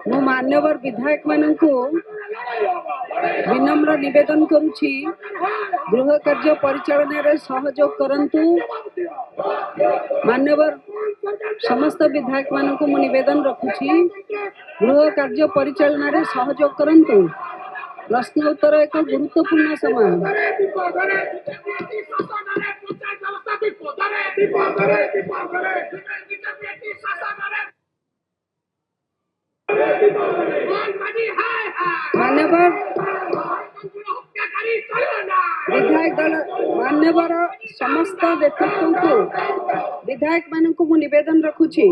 मु मान्यवर विधायक मानू विनम्र निवेदन करुछि गृह कार्य परिचालन रे सहयोग करंतु। मान्यवर समस्त विधायक मानू मु निवेदन रखुछि गृह कार्य परिचालन रे सहयोग करंतु। प्रश्न उत्तर एक गुरुत्वपूर्ण समय। मान्यवर विधायक दल मान्यवर समस्त व्यक्तित्व को विधायक मानू मु निवेदन रखुछि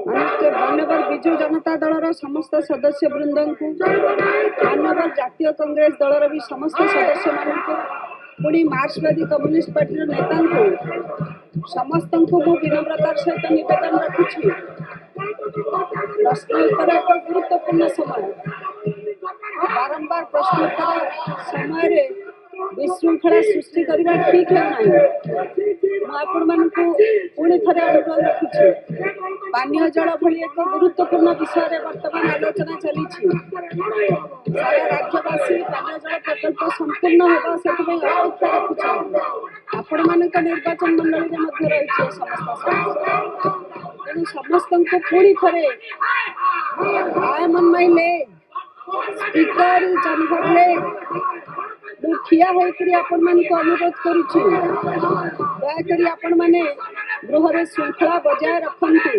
मान्यवर विजु जनता दल समस्त सदस्य वृंद को मान्यवर जातीय कांग्रेस दल भी समस्त सदस्य मानू पुणी मार्क्सवादी कम्युनिस्ट पार्टी नेता को समस्त को मु विनम्रतार सहित निवेदन रखुछि प्रश्नोत्तर एक गुरुत्वपूर्ण समय। बारंबार प्रश्नोत्तर समय विशृंखला सृष्टि करना ठीक है ना। आपण मानू पुणी थे अनुरोध रखुछि पानीय जल भली एक गुरुत्वपूर्ण विषय वर्तमान आलोचना चली सारा राज्यवासी पानीय जल प्रकल्प संपूर्ण होगा से अपेक्षा रखुछन। आपण मानक निर्वाचन मंडली रही समस्त तेणु समस्त को पुणी थे I am on my leg speaker is on her leg ठिया होकर आपण मानक अनुरोध करुछि दयाकरी आपण माने गृह श्रृंखला बजाय रखंतु।